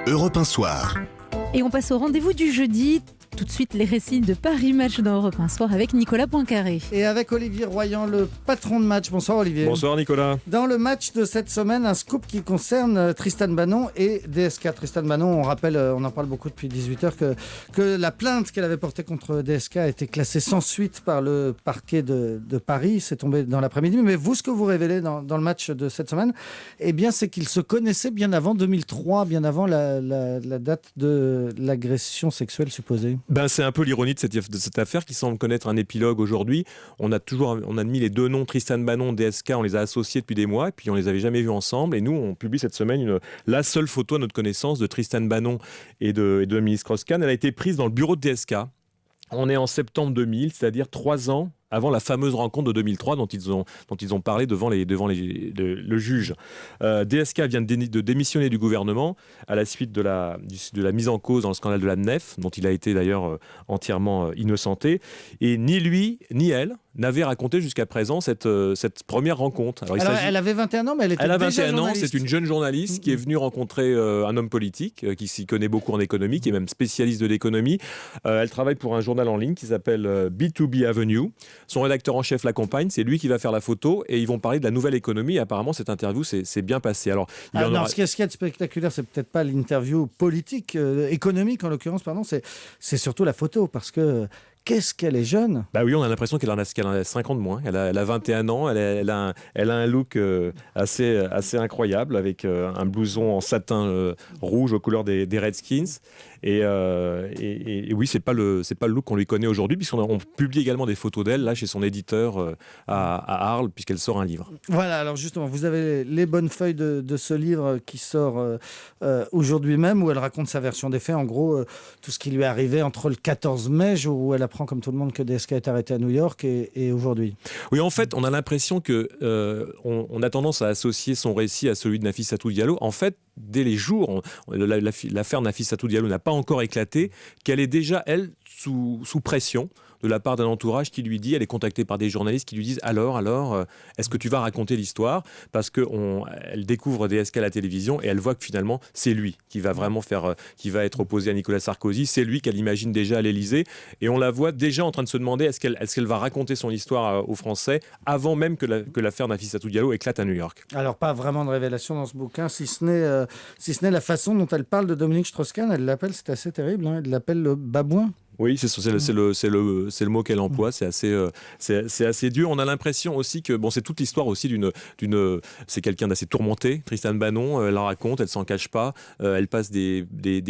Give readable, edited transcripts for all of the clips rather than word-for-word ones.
Europe 1 Soir. Et on passe au rendez-vous du jeudi. Tout de suite, les récits de Paris Match dans Europe 1 Soir avec Nicolas Poincaré. Et avec Olivier Royan, le patron de match. Bonsoir Olivier. Bonsoir Nicolas. Dans le match de cette semaine, un scoop qui concerne Tristan Banon et DSK. Tristan Banon, on rappelle, on en parle beaucoup depuis 18h, que la plainte qu'elle avait portée contre DSK a été classée sans suite par le parquet de Paris. C'est tombé dans l'après-midi. Mais vous, ce que vous révélez dans le match de cette semaine, eh bien, c'est qu'ils se connaissaient bien avant 2003, bien avant la date de l'agression sexuelle supposée. C'est un peu l'ironie de cette affaire qui semble connaître un épilogue aujourd'hui. On a mis les deux noms, Tristan Banon, DSK, on les a associés depuis des mois, et puis on les avait jamais vus ensemble. Et nous, on publie cette semaine la seule photo à notre connaissance de Tristan Banon et de Dominique Strauss-Kahn. Elle a été prise dans le bureau de DSK. On est en septembre 2000, c'est-à-dire 3 ans avant la fameuse rencontre de 2003 dont ils ont parlé devant le juge. DSK vient de démissionner du gouvernement à la suite de la mise en cause dans le scandale de la MNEF, dont il a été d'ailleurs entièrement innocenté. Et ni lui, ni elle n'avaient raconté jusqu'à présent cette première rencontre. Alors elle avait 21 ans, mais elle a 21 ans, c'est une jeune journaliste qui est venue rencontrer un homme politique qui s'y connaît beaucoup en économie, qui est même spécialiste de l'économie. Elle travaille pour un journal en ligne qui s'appelle B2B Avenue. Son rédacteur en chef l'accompagne, c'est lui qui va faire la photo et ils vont parler de la nouvelle économie. Et apparemment, cette interview s'est bien passée. Ce qui est spectaculaire, c'est peut-être pas l'interview politique, économique en l'occurrence, pardon, c'est surtout la photo, parce que qu'est-ce qu'elle est jeune. Oui, on a l'impression qu'elle en a 5 ans de moins. Elle a 21 ans, elle a un look assez incroyable avec un blouson en satin rouge aux couleurs des Redskins. Et oui, c'est pas le look qu'on lui connaît aujourd'hui, puisqu'on publie également des photos d'elle là chez son éditeur à Arles, puisqu'elle sort un livre. Voilà, alors justement, vous avez les bonnes feuilles de ce livre qui sort aujourd'hui même, où elle raconte sa version des faits. En gros, tout ce qui lui est arrivé entre le 14 mai, jour où elle apprend comme tout le monde que DSK est arrêté à New York, et aujourd'hui. Oui, en fait, on a l'impression que on a tendance à associer son récit à celui de Nafissatou Diallo. En fait, dès les jours, l'affaire Nafissatou Diallo n'a pas encore éclaté, qu'elle est déjà, elle, sous pression de la part d'un entourage qui lui dit, elle est contactée par des journalistes qui lui disent alors, est-ce que tu vas raconter l'histoire ? Parce qu'elle découvre DSK à la télévision et elle voit que finalement c'est lui qui va vraiment qui va être opposé à Nicolas Sarkozy, c'est lui qu'elle imagine déjà à l'Élysée, et on la voit déjà en train de se demander est-ce qu'elle va raconter son histoire aux Français avant même que l'affaire Nafissatou Diallo éclate à New York. Alors pas vraiment de révélation dans ce bouquin, si ce n'est la façon dont elle parle de Dominique Strauss-Kahn. Elle l'appelle, c'est assez terrible, elle l'appelle le babouin. Oui, c'est le mot qu'elle emploie, c'est assez dur. On a l'impression aussi que c'est toute l'histoire aussi c'est quelqu'un d'assez tourmenté, Tristan Banon. Elle la raconte, elle s'en cache pas. Elle passe des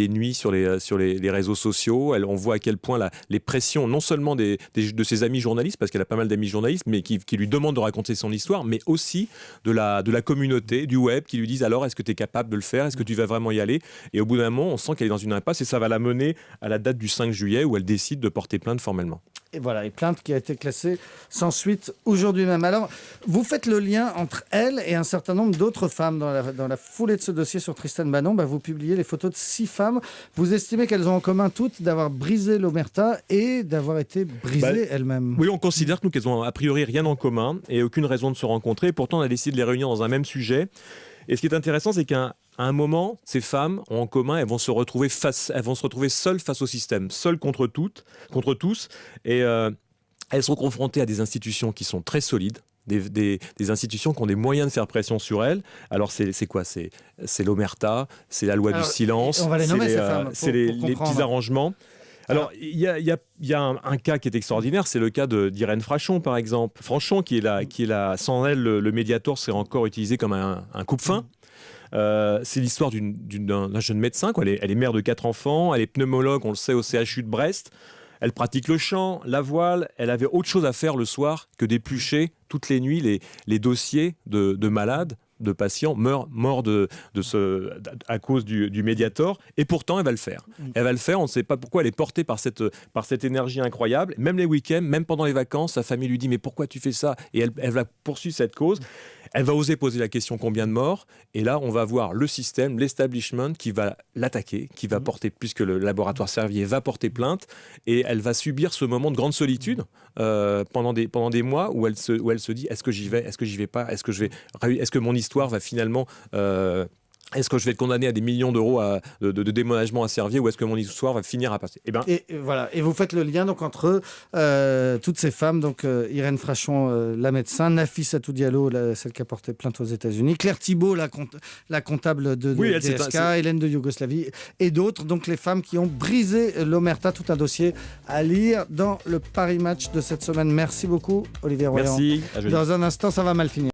nuits sur les réseaux sociaux. On voit à quel point les pressions, non seulement de ses amis journalistes, parce qu'elle a pas mal d'amis journalistes, mais qui lui demandent de raconter son histoire, mais aussi de la communauté, du web, qui lui disent alors est-ce que tu es capable de le faire, est-ce que tu vas vraiment y aller. Et au bout d'un moment, on sent qu'elle est dans une impasse et ça va la mener à la date du 5 juillet où elle décide de porter plainte formellement. Et voilà, et plainte qui a été classée sans suite aujourd'hui même. Alors, vous faites le lien entre elle et un certain nombre d'autres femmes. Dans la foulée de ce dossier sur Tristan Banon, vous publiez les photos de 6 femmes. Vous estimez qu'elles ont en commun toutes d'avoir brisé l'omerta et d'avoir été brisées elles-mêmes. Oui, on considère que qu'elles ont a priori rien en commun et aucune raison de se rencontrer. Pourtant, on a décidé de les réunir dans un même sujet. Et ce qui est intéressant, c'est qu'à un moment, ces femmes ont en commun, elles vont se retrouver seules face au système, seules contre tous, et elles sont confrontées à des institutions qui sont très solides, des institutions qui ont des moyens de faire pression sur elles. Alors c'est quoi ? C'est l'omerta, c'est la loi du silence, on va les nommer, ces femmes, c'est les petits arrangements. Alors, il y a un cas qui est extraordinaire, c'est le cas d'Irène Frachon, par exemple. Frachon, qui est là, sans elle, le Mediator serait encore utilisé comme un coupe-faim. C'est l'histoire d'un jeune médecin, quoi. Elle est mère de 4 enfants, elle est pneumologue, on le sait, au CHU de Brest. Elle pratique le chant, la voile. Elle avait autre chose à faire le soir que d'éplucher toutes les nuits les dossiers de malades, de patients morts à cause du Mediator, et pourtant elle va le faire. Elle va le faire, on ne sait pas pourquoi, elle est portée par cette énergie incroyable. Même les week-ends, même pendant les vacances, sa famille lui dit mais pourquoi tu fais ça ? Et elle va poursuivre cette cause. Elle va oser poser la question combien de morts, et là on va voir le système, l'establishment qui va l'attaquer, qui va porter, puisque le laboratoire Servier va porter plainte, et elle va subir ce moment de grande solitude pendant des mois où elle se dit est-ce que j'y vais pas, est-ce que mon histoire va finalement est-ce que je vais être condamné à des millions d'euros de déménagement à Servier ou est-ce que mon histoire va finir à passer ? Et voilà. Et vous faites le lien donc entre toutes ces femmes, donc Irène Frachon, la médecin, Nafissatou Diallo, celle qui a porté plainte aux États-Unis, Claire Thibault, la comptable de DSK, Hélène de Yougoslavie et d'autres. Donc les femmes qui ont brisé l'omerta, tout un dossier à lire dans le Paris Match de cette semaine. Merci beaucoup, Olivier Royan. Merci. À jeudi. Dans un instant, ça va mal finir.